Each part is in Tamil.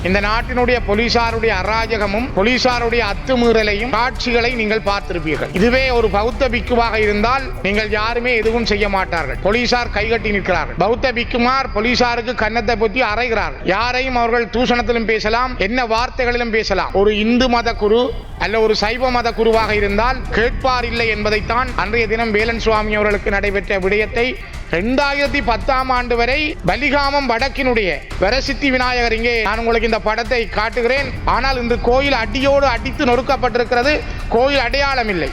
இந்த நாட்டினுடைய போலீசாருடைய அராஜகமும் போலீசாருடைய அத்துமீறலையும் காட்சிகளை நீங்கள் பார்த்திருப்பீர்கள். இதுவே ஒரு பௌத்த பிக்குவாக இருந்தால் நீங்கள் யாருமே எதுவும் செய்ய மாட்டார்கள். போலீசார் கைகட்டி நிற்கிறார்கள். பௌத்த பிக்குமார் போலீசாருக்கு கன்னத்தை பொத்தி அறைகிறார்கள். யாரையும் அவர்கள் தூஷணத்திலும் பேசலாம், என்ன வார்த்தைகளிலும் பேசலாம். ஒரு இந்து மத குரு அல்ல ஒரு சைவ மத குருவாக இருந்தால் கேட்பார் இல்லை என்பதைத்தான் அன்றைய தினம் வேலன் சுவாமி அவர்களுக்கு நடைபெற்ற விடயத்தை 2010ஆம் ஆண்டு வரை வலிகாமம் வடக்கினுடைய வரசித்தி விநாயகர், இங்கே நான் உங்களுக்கு இந்த படத்தை காட்டுகிறேன். ஆனால் இன்று கோயில் அடியோடு அடித்து நொறுக்கப்பட்டிருக்கிறது. கோயில் அடையாளம் இல்லை.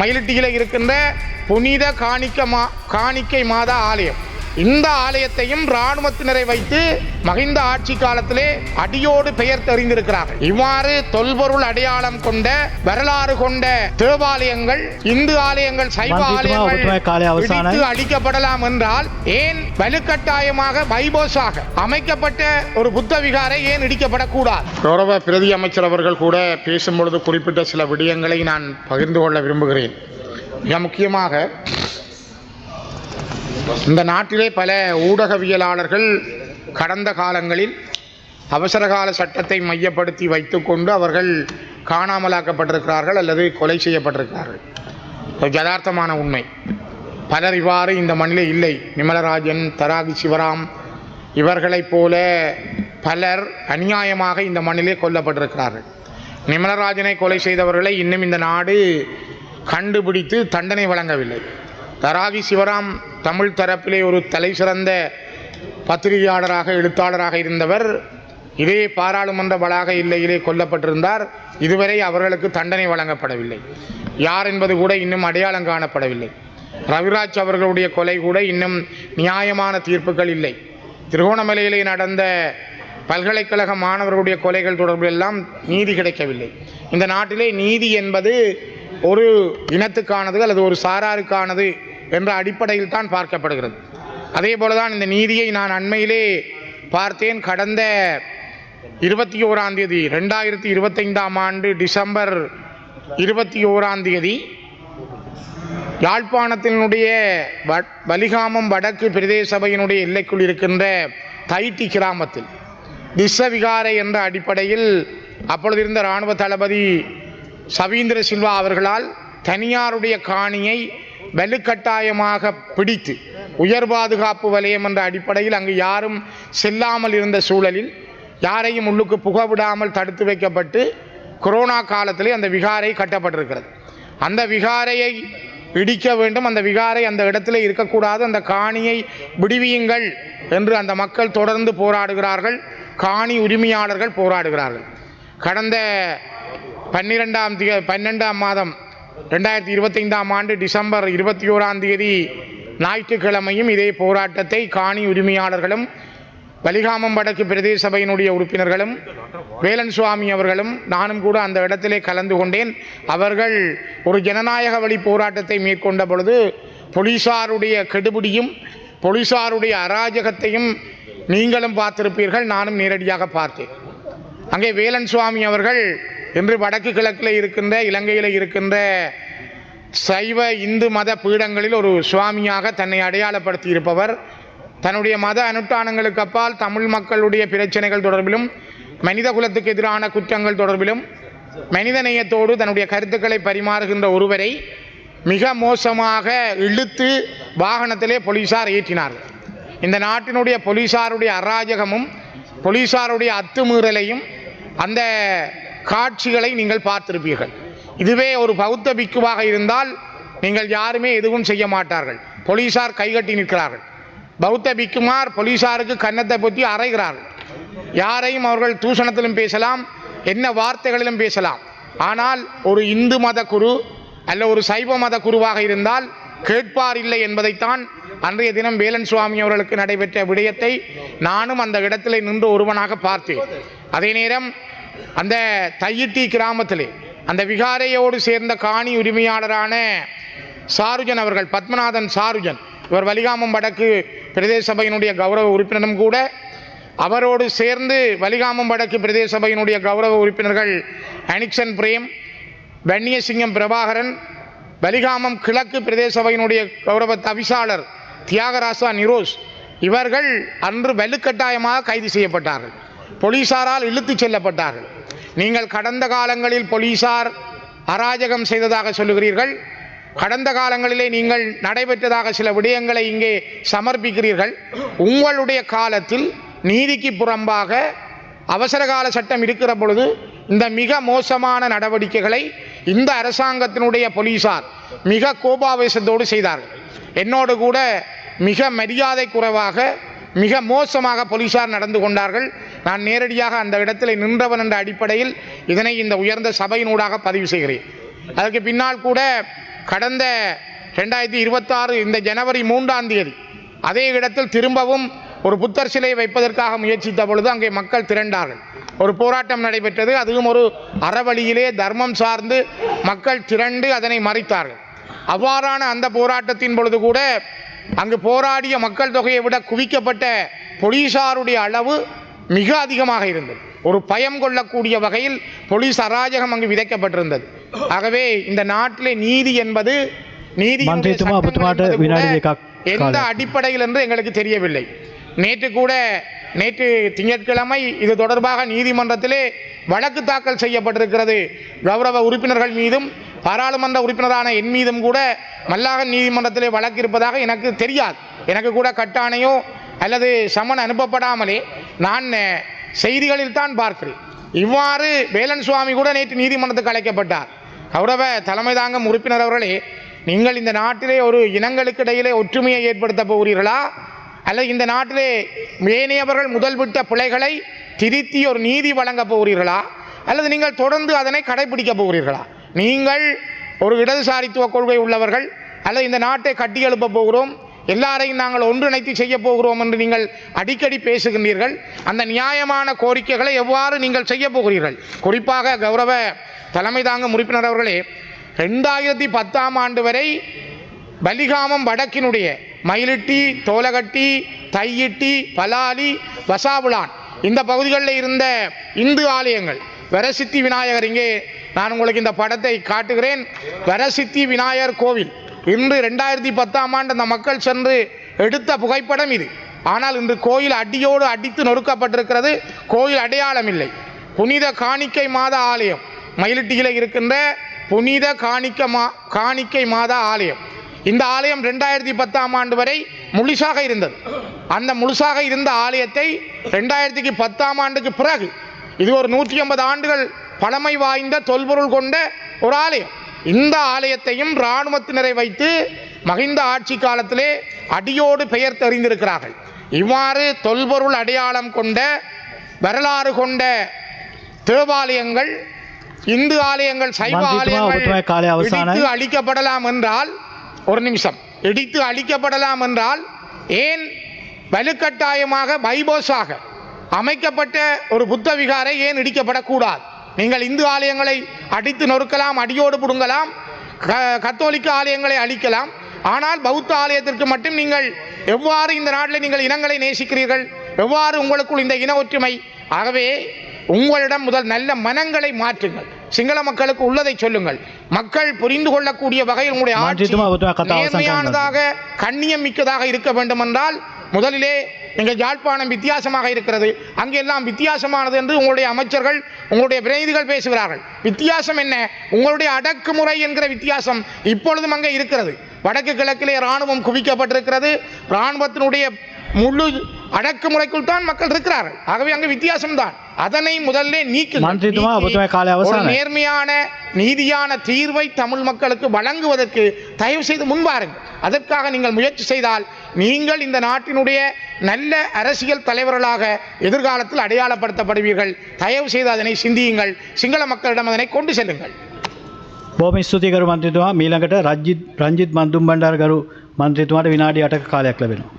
மயிலிட்டியில இருக்கின்ற புனித காணிக்கை மாதா ஆலயம், இந்த ஆலயத்தையும் இராணுவத்தினரை வைத்து மகிந்த ஆட்சி காலத்திலே அடியோடு பெயர் தெரிந்திருக்கிறார்கள். இவ்வாறு தொல்பொருள் அடையாளம் கொண்ட வரலாறு கொண்ட தேவாலயங்கள், இந்து ஆலயங்கள், சைவ ஆலயங்கள் அழிக்கப்படலாம் என்றால் ஏன் வலுக்கட்டாயமாக பைபோஸாக அமைக்கப்பட்ட ஒரு புத்த விகாரை ஏன் இடிக்கப்படக்கூடாது? கௌரவ பிரதி அமைச்சர் அவர்கள் கூட பேசும்பொழுது குறிப்பிட்ட சில விடயங்களை நான் பகிர்ந்து கொள்ள விரும்புகிறேன். மிக முக்கியமாக இந்த நாட்டிலே பல ஊடகவியலாளர்கள் கடந்த காலங்களில் அவசரகால சட்டத்தை மையப்படுத்தி வைத்துக்கொண்டு அவர்கள் காணாமலாக்கப்பட்டிருக்கிறார்கள் அல்லது கொலை செய்யப்பட்டிருக்கிறார்கள். யதார்த்தமான உண்மை. பலர் இவ்வாறு இந்த மண்ணிலே இல்லை. நிமலராஜன், தராகி சிவராம் இவர்களைப் போல பலர் அநியாயமாக இந்த மண்ணிலே கொல்லப்பட்டிருக்கிறார்கள். நிமலராஜனை கொலை செய்தவர்களை இன்னும் இந்த நாடு கண்டுபிடித்து தண்டனை வழங்கவில்லை. தராகி சிவராம் தமிழ் தரப்பிலே ஒரு தலை சிறந்த பத்திரிகையாளராக எழுத்தாளராக இருந்தவர். இதே பாராளுமன்ற வளாக இல்லையிலே கொல்லப்பட்டிருந்தார். இதுவரை அவர்களுக்கு தண்டனை வழங்கப்படவில்லை. யார் என்பது கூட இன்னும் அடையாளம் காணப்படவில்லை. ரவிராஜ் அவர்களுடைய கொலை கூட இன்னும் நியாயமான தீர்ப்புகள் இல்லை. திருகோணமலையிலே நடந்த பல்கலைக்கழக மாணவர்களுடைய கொலைகள் தொடர்பில் எல்லாம் நீதி கிடைக்கவில்லை. இந்த நாட்டிலே நீதி என்பது ஒரு இனத்துக்கானது அல்லது ஒரு சாராருக்கானது என்ற அடிப்படையில் தான் பார்க்கப்படுகிறது. அதே போலதான் இந்த நீதியை நான் அண்மையிலே பார்த்தேன். கடந்த 21ஆம் தேதி 2025ஆம் ஆண்டு டிசம்பர் 21ஆம் தேதி யாழ்ப்பாணத்தினுடைய வலிகாமம் வடக்கு பிரதேச சபையினுடைய எல்லைக்குள் இருக்கின்ற தைட்டி கிராமத்தில் திஸ்ஸவிகாரை என்ற அடிப்படையில் அப்பொழுது இருந்த இராணுவ தளபதி சவீந்திர சில்வா அவர்களால் தனியாருடைய காணியை வலுக்கட்டாயமாக பிடித்து உயர் பாதுகாப்பு வலயம் என்ற அடிப்படையில் அங்கு யாரும் செல்லாமல் இருந்த சூழலில் யாரையும் உள்ளுக்கு புகவிடாமல் தடுத்து வைக்கப்பட்டு கொரோனா காலத்திலே அந்த விகாரை கட்டப்பட்டிருக்கிறது. அந்த விகாரையை இடிக்க வேண்டும், அந்த விகாரை அந்த இடத்திலே இருக்கக்கூடாது, அந்த காணியை விடுவியுங்கள் என்று அந்த மக்கள் தொடர்ந்து போராடுகிறார்கள். காணி உரிமையாளர்கள் போராடுகிறார்கள். கடந்த 12ஆம் மாதம் 2025ஆம் ஆண்டு டிசம்பர் 21ஆம் தேதி ஞாயிற்றுக்கிழமையும் இதே போராட்டத்தை காணி உரிமையாளர்களும் வலிகாமம் வடக்கு பிரதேச சபையினுடைய உறுப்பினர்களும் வேலன் சுவாமி அவர்களும் நானும் கூட அந்த இடத்திலே கலந்து கொண்டேன். அவர்கள் ஒரு ஜனநாயக வழி போராட்டத்தை மேற்கொண்ட பொழுது போலீசாருடைய கெடுபிடியும் போலீசாருடைய அராஜகத்தையும் நீங்களும் பார்த்திருப்பீர்கள், நானும் நேரடியாக பார்த்தேன். அங்கே வேலன் சுவாமி அவர்கள் இன்று வடக்கு கிழக்கில் இருக்கின்ற இலங்கையில் இருக்கின்ற சைவ இந்து மத பீடங்களில் ஒரு சுவாமியாக தன்னை அடையாளப்படுத்தி இருப்பவர். தன்னுடைய மத அனுஷ்டானங்களுக்கு அப்பால் தமிழ் மக்களுடைய பிரச்சனைகள் தொடர்பிலும் மனித குலத்துக்கு எதிரான குற்றங்கள் தொடர்பிலும் மனித நேயத்தோடு தன்னுடைய கருத்துக்களை பரிமாறுகின்ற ஒருவரை மிக மோசமாக இழுத்து வாகனத்திலே போலீசார் ஏற்றினார்கள். இந்த நாட்டினுடைய போலீசாருடைய அராஜகமும் போலீசாருடைய அத்துமீறலையும் அந்த காட்சிகளை நீங்கள் பார்த்திருப்பீர்கள். இதுவே ஒரு பௌத்த பிக்குவாக இருந்தால் நீங்கள் யாருமே எதுவும் செய்ய மாட்டார்கள். போலீசார் கைகட்டி நிற்கிறார்கள். பௌத்த பிக்குமார் போலீசாருக்கு கன்னத்தை பொத்தி அறைகிறார்கள். யாரையும் அவர்கள் தூஷணத்திலும் பேசலாம், என்ன வார்த்தைகளிலும் பேசலாம். ஆனால் ஒரு இந்து மத குரு அல்ல ஒரு சைவ மத குருவாக இருந்தால் கேட்பார் இல்லை என்பதைத்தான் அன்றைய தினம் வேலன் சுவாமி அவர்களுக்கு நடைபெற்ற விடயத்தை நானும் அந்த இடத்திலே நின்று ஒருவனாக பார்த்தேன். அதே நேரம் அந்த தையிட்டி கிராமத்திலே அந்த விகாரையோடு சேர்ந்த காணி உரிமையாளரான சாருஜன் அவர்கள், பத்மநாதன் சாருஜன், இவர் வலிகாமம் வடக்கு பிரதேச சபையினுடைய கௌரவ உறுப்பினரும் கூட. அவரோடு சேர்ந்து வலிகாமம் வடக்கு பிரதேச சபையினுடைய கௌரவ உறுப்பினர்கள் அனிக்சன் பிரேம், வன்னியசிங்கம் பிரபாகரன், வலிகாமம் கிழக்கு பிரதேச சபையினுடைய கௌரவ தவிசாளர் தியாகராசா நிரோஸ், இவர்கள் அன்று வலுக்கட்டாயமாக கைது செய்யப்பட்டார்கள். போலீசாரால் இழுத்துச் செல்லப்பட்டார்கள். நீங்கள் கடந்த காலங்களில் போலீசார் அராஜகம் செய்ததாக சொல்லுகிறீர்கள். கடந்த காலங்களிலே நீங்கள் நடைபெற்றதாக சில விடயங்களை இங்கே சமர்ப்பிக்கிறீர்கள். உங்களுடைய காலத்தில் நீதிக்கு புறம்பாக அவசரகால சட்டம் இருக்கிற பொழுது இந்த மிக மோசமான நடவடிக்கைகளை இந்த அரசாங்கத்தினுடைய போலீசார் மிக கோபாவேசத்தோடு செய்தார்கள். என்னோடு கூட மிக மரியாதை குறைவாக மிக மோசமாக போலீசார் நடந்து கொண்டார்கள். நான் நேரடியாக அந்த இடத்தில் நின்றவன் என்ற அடிப்படையில் இதனை இந்த உயர்ந்த சபையினூடாக பதிவு செய்கிறேன். அதற்கு பின்னால் கூட கடந்த 2026 இந்த ஜனவரி 3ஆம் தேதி அதே இடத்தில் திரும்பவும் ஒரு புத்தர் சிலை வைப்பதற்காக முயற்சித்த பொழுது அங்கே மக்கள் திரண்டார்கள். ஒரு போராட்டம் நடைபெற்றது. அதுவும் ஒரு அறவழியிலே தர்மம் சார்ந்து மக்கள் திரண்டு அதனை மறித்தார்கள். அவ்வாறான அந்த போராட்டத்தின் பொழுது கூட அங்கு போராடிய மக்கள் தொகையை விட குவிக்கப்பட்ட போலீசாருடைய அளவு மிக அதிகமாக இருந்தது. ஒரு பயம் கொள்ளக்கூடிய வகையில் போலீஸ் அராஜகம் அங்கு விதைக்கப்பட்டிருந்தது. ஆகவே இந்த நாட்டிலே நீதி என்பது எந்த அடிப்படையில் என்று எங்களுக்கு தெரியவில்லை. நேற்று திங்கட்கிழமை இது தொடர்பாக நீதிமன்றத்திலே வழக்கு தாக்கல் செய்யப்பட்டிருக்கிறது. கௌரவ உறுப்பினர்கள் மீதும் பாராளுமன்ற உறுப்பினரான என் மீதும் கூட மல்லாக நீதிமன்றத்திலே வழக்கு இருப்பதாக எனக்கு தெரியாது. எனக்கு கூட கட்டாணையோ அல்லது சமன் அனுப்பப்படாமலே நான் செய்திகளில் தான் பார்க்கிறேன். இவ்வாறு வேலன் சுவாமி கூட நேற்று நீதிமன்றத்துக்கு அழைக்கப்பட்டார். கௌரவ தலைமை தாங்கும் உறுப்பினர் அவர்களே, நீங்கள் இந்த நாட்டிலே ஒரு இனங்களுக்கு இடையிலே ஒற்றுமையை ஏற்படுத்த போகிறீர்களா, அல்லது இந்த நாட்டிலே ஏனையவர்கள் முதல் விட்ட பிழைகளை திருத்தி ஒரு நீதி வழங்கப் போகிறீர்களா, அல்லது நீங்கள் தொடர்ந்து அதனை கடைபிடிக்க போகிறீர்களா? நீங்கள் ஒரு இடதுசாரித்துவ கொள்கை உள்ளவர்கள், அல்லது இந்த நாட்டை கட்டி எழுப்ப போகிறோம், எல்லாரையும் நாங்கள் ஒன்றிணைத்து செய்ய போகிறோம் என்று நீங்கள் அடிக்கடி பேசுகின்றீர்கள். அந்த நியாயமான கோரிக்கைகளை எவ்வாறு நீங்கள் செய்ய போகிறீர்கள்? குறிப்பாக கௌரவ தலைமை தாங்கும் உறுப்பினர் அவர்களே, 2010ஆம் ஆண்டு வரை பலிகாமம் வடக்கினுடைய மயிலிட்டி, தோலகட்டி, தையிட்டி, பலாலி, வசாவுலான் இந்த பகுதிகளில் இருந்த இந்து ஆலயங்கள், வரசித்தி விநாயகர், இங்கே நான் உங்களுக்கு இந்த படத்தை காட்டுகிறேன். வரசித்தி விநாயகர் கோவில் இன்று 2010ஆம் ஆண்டு அந்த மக்கள் சென்று எடுத்த புகைப்படம் இது. ஆனால் இன்று கோயில் அடியோடு அடித்து நொறுக்கப்பட்டிருக்கிறது. கோயில் அடையாளம் இல்லை. புனித காணிக்கை மாதா ஆலயம், மயிலிட்டியில் இருக்கின்ற புனித காணிக்கை மாதா ஆலயம், இந்த ஆலயம் 2010ஆம் ஆண்டு வரை முழுசாக இருந்தது. அந்த முழுசாக இருந்த ஆலயத்தை 2010ஆம் ஆண்டுக்கு பிறகு, இது ஒரு 150 ஆண்டுகள் பழமை வாய்ந்த தொல்பொருள் கொண்ட ஒரு ஆலயம், இந்த ஆலயத்தையும் இராணுவத்தினரை வைத்து மகிந்த ஆட்சி காலத்திலே அடியோடு பெயர் தெரிந்திருக்கிறார்கள். இவ்வாறு தொல்பொருள் அடையாளம் கொண்ட வரலாறு கொண்ட தேவாலயங்கள், இந்து ஆலயங்கள், சைவ ஆலயங்கள் இடித்து அழிக்கப்படலாம் என்றால், ஒரு நிமிஷம், இடித்து அழிக்கப்படலாம் என்றால் ஏன் வலுக்கட்டாயமாக பைபோஸாக அமைக்கப்பட்ட ஒரு புத்த விகாரை ஏன் இடிக்கப்படக்கூடாது? நீங்கள் இந்து ஆலயங்களை அடித்து நொறுக்கலாம், அடியோடு புடுங்கலாம், கத்தோலிக்க ஆலயங்களை அழிக்கலாம். ஆனால் பௌத்த ஆலயத்திற்கு மட்டும் நீங்கள் எவ்வாறு இந்த நாட்டில் நீங்கள் இனங்களை நேசிக்கிறீர்கள்? எவ்வாறு உங்களுக்குள் இந்த இன ஒற்றுமை? ஆகவே உங்களிடம் முதல் நல்ல மனங்களை மாற்றுங்கள். சிங்கள மக்களுக்கு உள்ளதை சொல்லுங்கள். மக்கள் புரிந்து கொள்ளக்கூடிய வகையில் உங்களுடைய ஆட்சி நேர்மையானதாக, கண்ணியம் மிக்கதாக இருக்க வேண்டும் என்றால் முதலிலே நீங்கள் யாழ்ப்பாணம் வித்தியாசமாக இருக்கிறது, அங்கெல்லாம் வித்தியாசமானது என்று உங்களுடைய அமைச்சர்கள், உங்களுடைய பிரதிநிதிகள் பேசுகிறார்கள். வித்தியாசம் என்ன? உங்களுடைய அடக்குமுறை என்கிற வித்தியாசம் இப்பொழுதும் அங்கே இருக்கிறது. வடக்கு கிழக்கிலே இராணுவம் குவிக்கப்பட்டிருக்கிறது. இராணுவத்தினுடைய முழு அடக்குமுறைக்குள் தான் மக்கள் இருக்கிறார்கள். ஆகவே அங்கு வித்தியாசம்தான். அதனை முதல்ல நீக்க நேர்மையான நீதியான தீர்வை தமிழ் மக்களுக்கு வழங்குவதற்கு தயவு செய்து முன்வாருங்கள். அதற்காக நீங்கள் முயற்சி செய்தால் நீங்கள் இந்த நாட்டினுடைய நல்ல அரசியல் தலைவர்களாக எதிர்காலத்தில் அடையாளப்படுத்தப்படுவீர்கள். தயவு செய்து அதனை சிந்தியுங்கள். சிங்கள மக்களிடம் அதனை கொண்டு செல்லுங்கள். බොහොම ස්තුතියි කරු මන්ත්‍රීතුමා. මීළඟට රංජිත් මන්දුම් බණ්ඩාර කරු මන්ත්‍රීතුමාට විනාඩි 8ක කාලයක් ලැබෙනවා.